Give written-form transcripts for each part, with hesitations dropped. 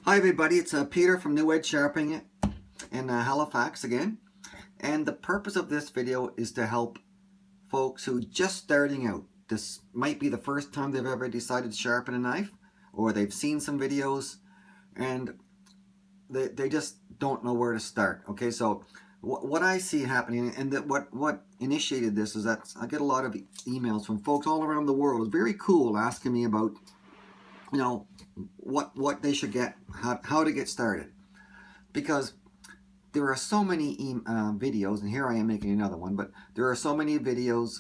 Hi everybody, it's Peter from New Edge Sharpening in Halifax again. And the purpose of this video is to help folks who just starting out. This might be the first time they've ever decided to sharpen a knife, or they've seen some videos and they just don't know where to start. Okay, so what I see happening, and that what initiated this, is that I get a lot of emails from folks all around the world. It's very cool, asking me about, you know, what they should get, how to get started, because there are so many videos, and here I am making another one, but there are so many videos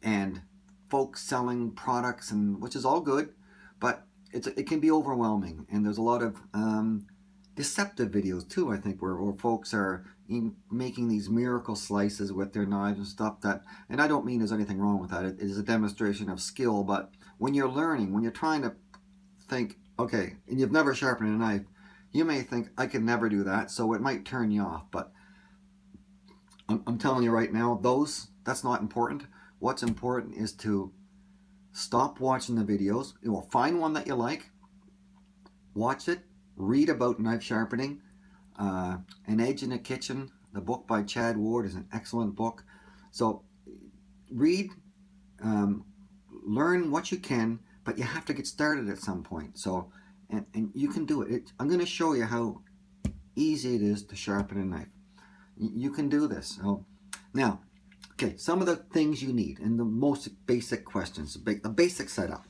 and folks selling products, and which is all good, but it can be overwhelming, and there's a lot of deceptive videos too, I think, where folks are making these miracle slices with their knives and stuff, that, and I don't mean there's anything wrong with that. It is a demonstration of skill, but when you're learning, when you're trying to think, okay, and you've never sharpened a knife, you may think, I can never do that, so it might turn you off. But I'm telling you right now, that's not important. What's important is to stop watching the videos. You will find one that you like, watch it, read about knife sharpening. An Edge in the Kitchen, the book by Chad Ward, is an excellent book. So read, learn what you can, but you have to get started at some point. So, and you can do it. I'm going to show you how easy it is to sharpen a knife. You can do this. So, now, okay, some of the things you need, and the most basic questions, the basic setup.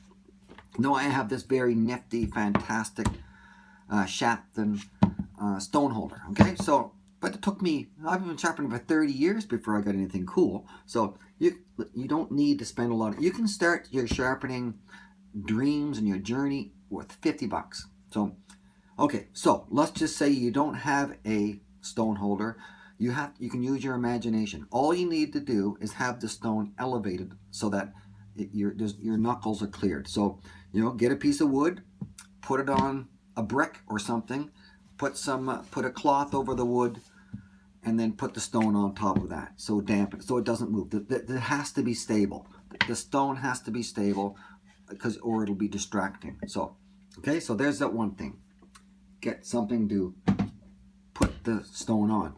Now I have this very nifty, fantastic Shafton stone holder. Okay, so, but it took me, I've been sharpening for 30 years before I got anything cool. So you don't need to spend a lot. You can start your sharpening dreams and your journey with 50 bucks. So, okay, so let's just say you don't have a stone holder. You can use your imagination. All you need to do is have the stone elevated so that your knuckles are cleared. So, get a piece of wood, put it on a brick or something, put a cloth over the wood, and then put the stone on top of that. So dampen it, so it doesn't move. It has to be stable. The stone has to be stable, or it'll be distracting. So, okay, so there's that one thing. Get something to put the stone on.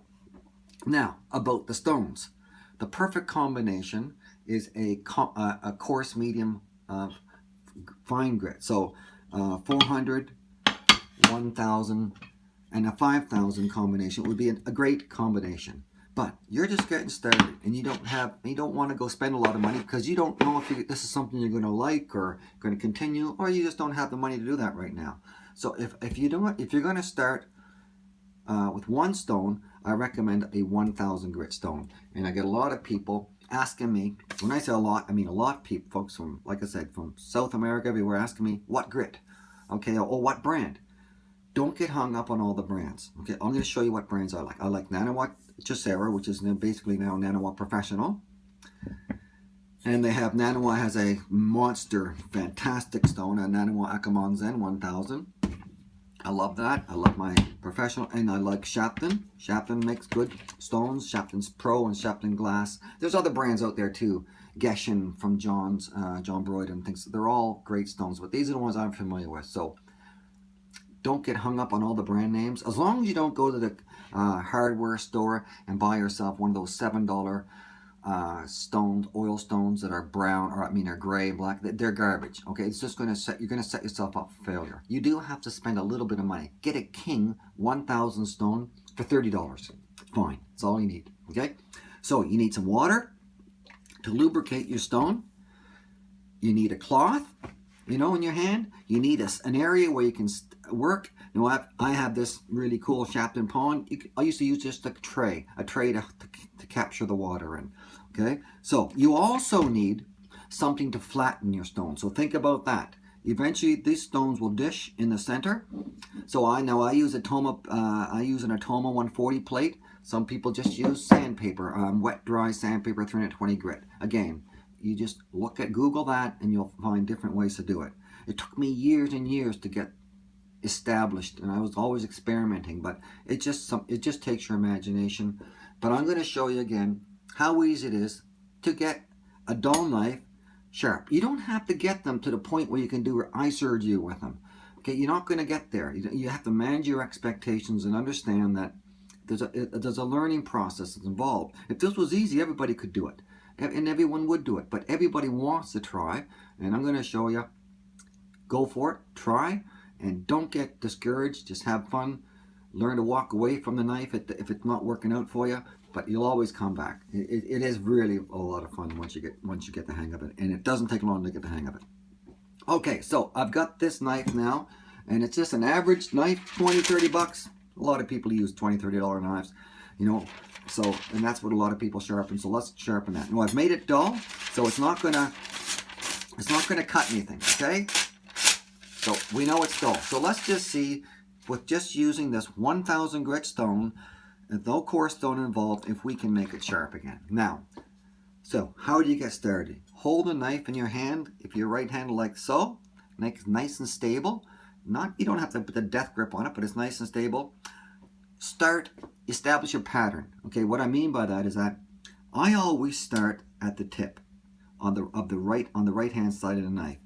Now, about the stones. The perfect combination is a coarse medium fine grit. So 400, 1000, and a 5000 combination would be a great combination. But you're just getting started, and you don't want to go spend a lot of money, because you don't know if this is something you're going to like or going to continue, or you just don't have the money to do that right now. So if you're going to start with one stone, I recommend a 1000 grit stone. And I get a lot of people asking me, when I say a lot, I mean a lot of people, folks from, like I said, from South America, everywhere, asking me what grit, okay, or what brand. Don't get hung up on all the brands. Okay, I'm going to show you what brands I like. I like Nanowatt Chicera, which is basically now Nanowatt Professional. And they have, Nanowatt has a monster, fantastic stone, a Nanowatt Akamon Zen 1000. I love that. I love my Professional, and I like Shafton. Shafton makes good stones. Shafton's Pro and Shafton Glass. There's other brands out there too. Geshen from John Broyd and things. They're all great stones, but these are the ones I'm familiar with. So don't get hung up on all the brand names. As long as you don't go to the hardware store and buy yourself one of those $7 oil stones that are brown, or are gray and black. They're garbage. Okay, it's just you're going to set yourself up for failure. You do have to spend a little bit of money. Get a King 1000 stone for $30. Fine, that's all you need. Okay, so you need some water to lubricate your stone. You need a cloth, in your hand. You need an area where you can work. I have this really cool Shafton pond. I used to use just a tray to capture the water in. Okay, so you also need something to flatten your stone. So think about that. Eventually, these stones will dish in the center. So I use an Atoma 140 plate. Some people just use sandpaper, wet dry sandpaper, 320 grit. Again, you just Google that, and you'll find different ways to do it. It took me years and years to get established, and I was always experimenting, but it just takes your imagination. But I'm going to show you again how easy it is to get a dull knife sharp. You don't have to get them to the point where you can do isurge you with them. Okay, you're not going to get there. You have to manage your expectations and understand that there's a learning process that's involved. If this was easy, everybody could do it, and everyone would do it. But everybody wants to try, and I'm going to show you. Go for it, try, and don't get discouraged. Just have fun. Learn to walk away from the knife if it's not working out for you. But you'll always come back. It is really a lot of fun once you get the hang of it, and it doesn't take long to get the hang of it. Okay, so I've got this knife now, and it's just an average knife, 20, 30 bucks. A lot of people use $20, $30 knives, you know, so, and that's what a lot of people sharpen, so let's sharpen that. Now I've made it dull, so it's not gonna cut anything, okay? So we know it's dull. So let's just see, with just using this 1000 grit stone, and no core stone involved, if we can make it sharp again. Now, so how do you get started? Hold a knife in your hand, if you're right-handed, like so. Nice and stable. You don't have to put the death grip on it, but it's nice and stable. Establish a pattern. Okay, what I mean by that is that I always start at the tip on the right-hand side of the knife.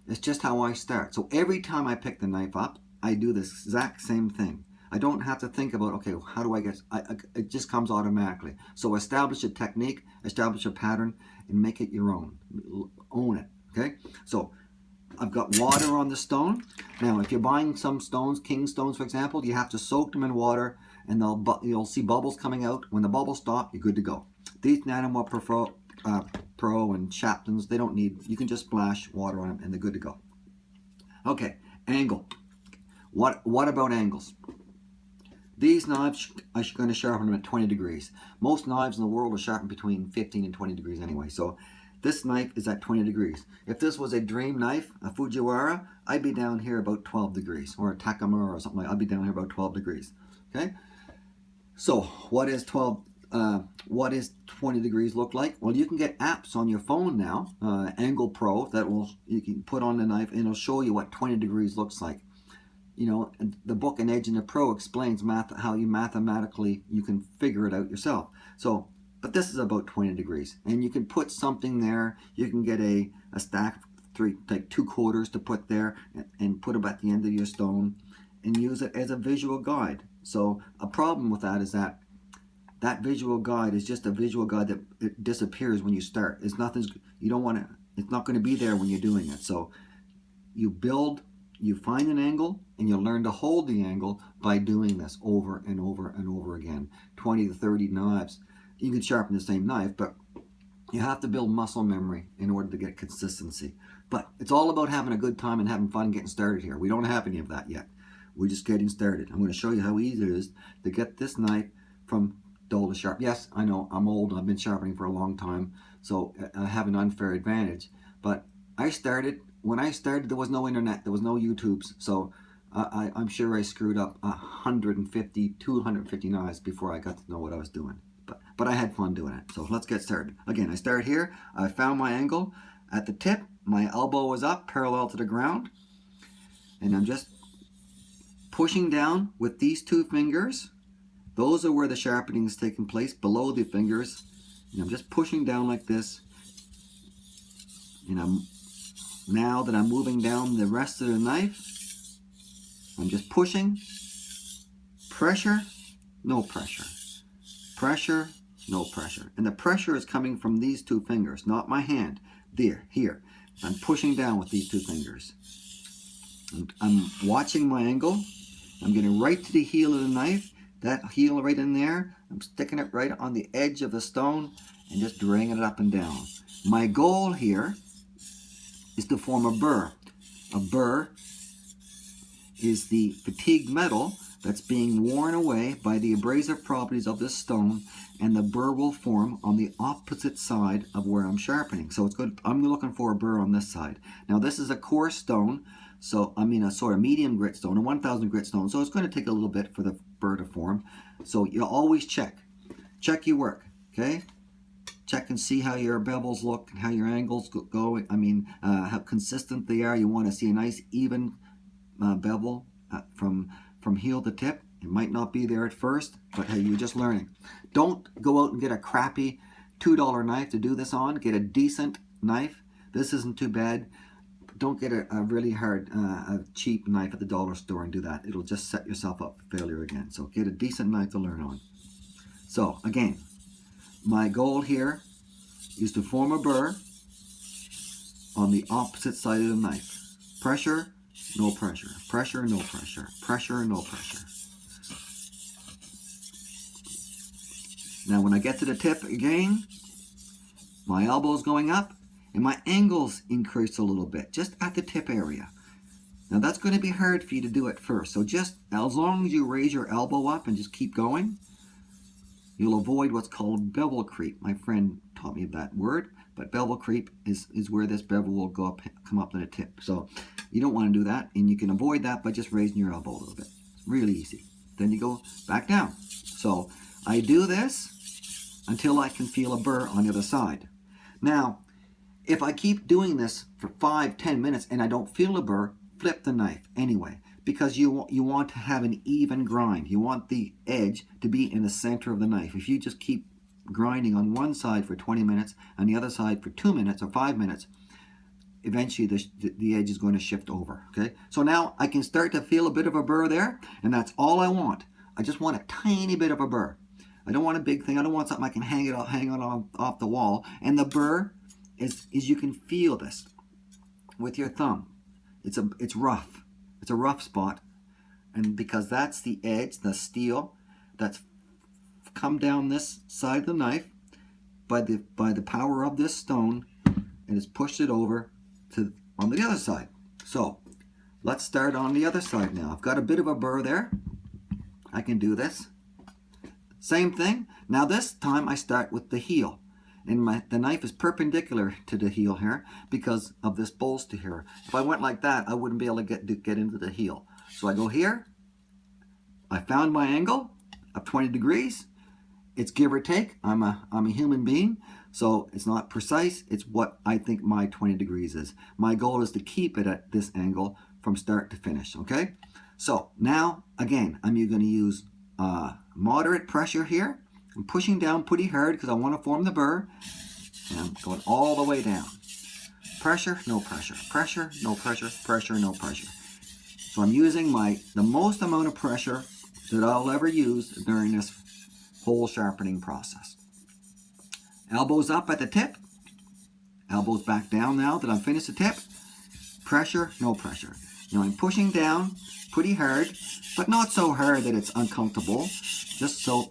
It's just how I start. So every time I pick the knife up, I do this exact same thing. I don't have to think about, okay, how do I get, it just comes automatically. So establish a technique, establish a pattern, and make it your own. Own it, okay? So I've got water on the stone. Now, if you're buying some stones, king stones, for example, you have to soak them in water, and you'll see bubbles coming out. When the bubbles stop, you're good to go. These Nanimo Pro and Shaptons, they don't need, you can just splash water on them, and they're good to go. Okay, angle. What about angles? These knives, I'm going to sharpen them at 20 degrees. Most knives in the world are sharpened between 15 and 20 degrees anyway. So this knife is at 20 degrees. If this was a dream knife, a Fujiwara, I'd be down here about 12 degrees. Or a Takamura or something like that. I'd be down here about 12 degrees. Okay? So what is 20 degrees look like? Well, you can get apps on your phone now, Angle Pro, you can put on the knife and it'll show you what 20 degrees looks like. You know, the book An Edge in the Pro explains how you mathematically, you can figure it out yourself. So, but this is about 20 degrees. And you can put something there. You can get a stack of like 2 quarters to put there and put them at the end of your stone and use it as a visual guide. So a problem with that is that visual guide is just a visual guide that it disappears when you start. It's not going to be there when you're doing it. So you find an angle and you learn to hold the angle by doing this over and over and over again. 20 to 30 knives. You can sharpen the same knife, but you have to build muscle memory in order to get consistency. But it's all about having a good time and having fun getting started here. We don't have any of that yet. We're just getting started. I'm going to show you how easy it is to get this knife from dull to sharp. Yes, I know, I'm old and I've been sharpening for a long time, so I have an unfair advantage. But when I started, there was no internet, there was no YouTubes, so I'm sure I screwed up 150, 250 knives before I got to know what I was doing. But I had fun doing it, so let's get started. Again, I start here, I found my angle at the tip, my elbow is up, parallel to the ground, and I'm just pushing down with these 2 fingers. Those are where the sharpening is taking place, below the fingers. And I'm just pushing down like this. And now that I'm moving down the rest of the knife, I'm just pushing. Pressure, no pressure. Pressure, no pressure. And the pressure is coming from these 2 fingers, not my hand. There, here. I'm pushing down with these 2 fingers. I'm watching my angle. I'm getting right to the heel of the knife. That heel right in there, I'm sticking it right on the edge of the stone and just dragging it up and down. My goal here is to form a burr. A burr is the fatigued metal that's being worn away by the abrasive properties of this stone, and the burr will form on the opposite side of where I'm sharpening. So it's good. I'm looking for a burr on this side. Now this is a coarse stone, so I mean a sort of medium grit stone, a 1000 grit stone. So it's going to take a little bit for the burr to form. So you always check your work, okay? Check and see how your bevels look and how your angles go. I mean, how consistent they are. You want to see a nice even bevel from heel to tip. It might not be there at first, but hey, you're just learning. Don't go out and get a crappy $2 knife to do this on. Get a decent knife. This isn't too bad. don't get a really hard, a cheap knife at the dollar store and do that. It'll just set yourself up for failure again. So get a decent knife to learn on. So again, my goal here is to form a burr on the opposite side of the knife. Pressure, no pressure. Pressure, no pressure. Pressure, no pressure. Now when I get to the tip again, my elbow's going up and my angles increase a little bit, just at the tip area. Now that's going to be hard for you to do at first. So just as long as you raise your elbow up and just keep going, you'll avoid what's called bevel creep. My friend taught me that word, but bevel creep is where this bevel will go up, come up to the tip. So you don't want to do that, and you can avoid that by just raising your elbow a little bit. It's really easy. Then you go back down. So I do this until I can feel a burr on the other side. Now, if I keep doing this for 5-10 minutes and I don't feel a burr, flip the knife anyway, because you want to have an even grind. You want the edge to be in the center of the knife. If you just keep grinding on one side for 20 minutes and the other side for 2 minutes or 5 minutes, eventually the edge is going to shift over. Okay, so now I can start to feel a bit of a burr there, and that's all I want. I just want a tiny bit of a burr. I don't want a big thing. I don't want something I can hang on off the wall. And the burr is you can feel this with your thumb. It's rough. It's a rough spot, and because that's the edge, the steel that's come down this side of the knife by the power of this stone, and has pushed it over to on the other side. So let's start on the other side now. I've got a bit of a burr there. I can do this. Same thing. Now this time I start with the heel, and the knife is perpendicular to the heel here because of this bolster here. If I went like that, I wouldn't be able to get into the heel. So I go here. I found my angle of 20 degrees. It's give or take. I'm a human being, so it's not precise. It's what I think my 20 degrees is. My goal is to keep it at this angle from start to finish. Okay. So now again, I'm going to use moderate pressure here. I'm pushing down pretty hard because I want to form the burr, and I'm going all the way down. Pressure, no pressure. Pressure, no pressure. Pressure, no pressure. So I'm using the most amount of pressure that I'll ever use during this whole sharpening process. Elbows up at the tip. Elbows back down now that I've finished the tip. Pressure, no pressure. Now I'm pushing down pretty hard, but not so hard that it's uncomfortable. Just so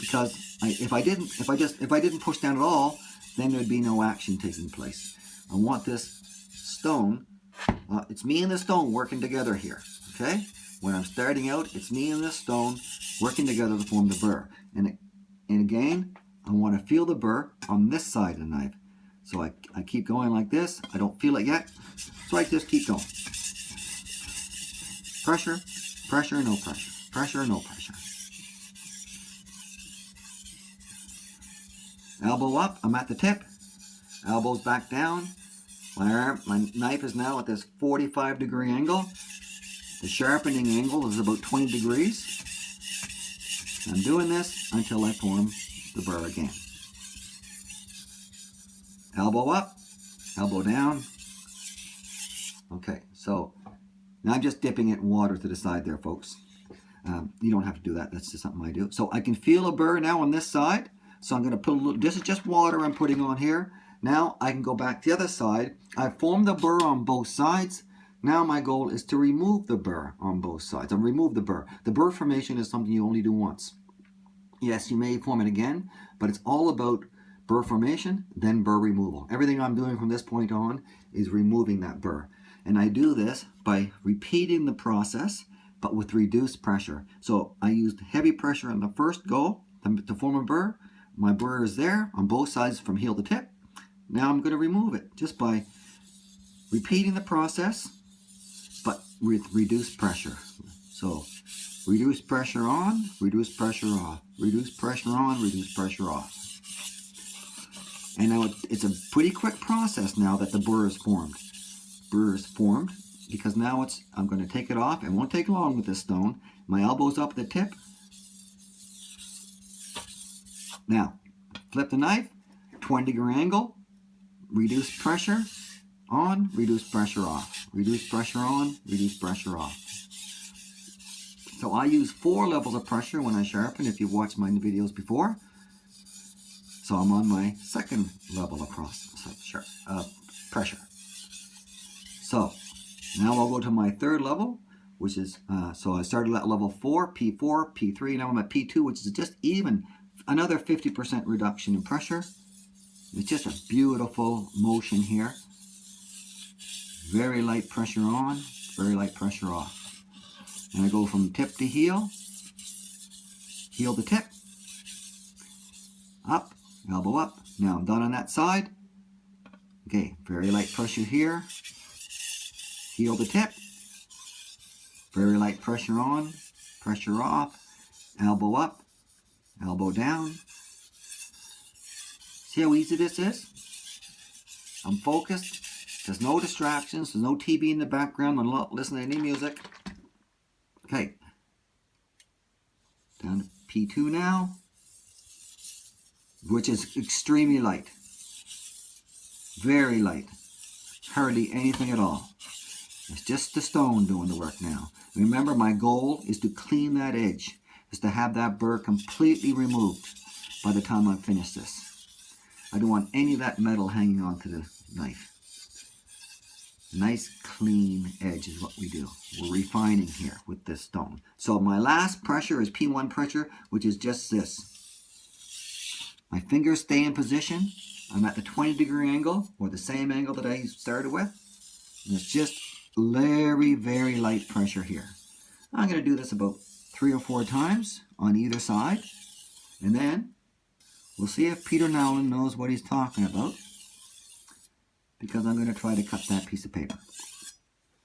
because if I didn't push down at all, then there'd be no action taking place. I want this stone. It's me and the stone working together here. Okay. When I'm starting out, it's me and the stone working together to form the burr. And again, I want to feel the burr on this side of the knife. So I keep going like this. I don't feel it yet, so I just keep going. Pressure, pressure, no pressure. Pressure, no pressure. Elbow up, I'm at the tip. Elbows back down. My knife is now at this 45-degree angle. The sharpening angle is about 20 degrees. I'm doing this until I form the burr again. Elbow up, elbow down. Okay, so now I'm just dipping it in water to the side there, folks. You don't have to do that. That's just something I do. So I can feel a burr now on this side. So I'm going to put a little, this is just water I'm putting on here. Now I can go back to the other side. I've formed the burr on both sides. Now my goal is to remove the burr on both sides. I'll remove the burr. The burr formation is something you only do once. Yes, you may form it again, but it's all about burr formation, then burr removal. Everything I'm doing from this point on is removing that burr. And I do this by repeating the process, but with reduced pressure. So I used heavy pressure on the first go to form a burr. My burr is there on both sides from heel to tip. Now I'm going to remove it just by repeating the process, but with reduced pressure. So reduce pressure on, reduce pressure off, reduce pressure on, reduce pressure off. And now it's a pretty quick process now that the burr is formed. Burr is formed because now I'm going to take it off. It won't take long with this stone. My elbow's up at the tip. Now, flip the knife, 20-degree angle, reduce pressure, on, reduce pressure off. Reduce pressure on, reduce pressure off. So I use 4 levels of pressure when I sharpen, if you've watched my videos before. So I'm on my second level of pressure. So now I'll go to my third level, which is, so I started at level 4, P4, P3, now I'm at P2, which is just even another 50% reduction in pressure. It's just a beautiful motion here. Very light pressure on, very light pressure off. And I go from tip to heel to tip, up, elbow up. Now I'm done on that side. Okay, very light pressure here, heel to tip, very light pressure on, pressure off, elbow up, elbow down. See how easy this is? I'm focused. There's no distractions. There's no TV in the background. I'm not listening to any music. Okay. Down to P2 now, which is extremely light. Very light. Hardly anything at all. It's just the stone doing the work now. Remember, my goal is to clean that edge, is to have that burr completely removed by the time I finish this. I don't want any of that metal hanging onto the knife. Nice clean edge is what we do. We're refining here with this stone. So my last pressure is P1 pressure, which is just this. My fingers stay in position. I'm at the 20-degree angle, or the same angle that I started with. And it's just very, very light pressure here. I'm going to do this about 3 or 4 times on either side. And then we'll see if Peter Nowlin knows what he's talking about, because I'm going to try to cut that piece of paper.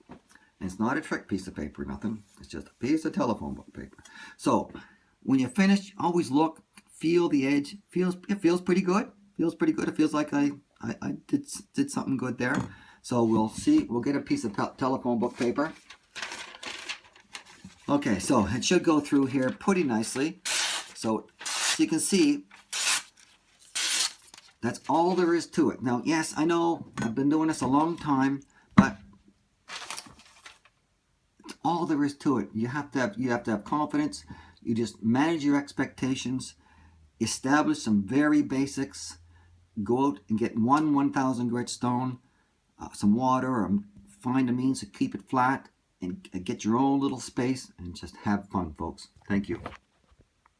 And it's not a trick piece of paper, nothing. It's just a piece of telephone book paper. So when you finish, always look, feel the edge. It feels pretty good. Feels pretty good. It feels like I did something good there. So we'll see. We'll get a piece of telephone book paper. Okay, so it should go through here pretty nicely. So you can see, that's all there is to it. Now, yes, I know I've been doing this a long time, but it's all there is to it. You have to have confidence. You just manage your expectations, establish some very basics, go out and get 1,000 grit stone, some water, or find a means to keep it flat, and get your own little space, and just have fun, folks. Thank you.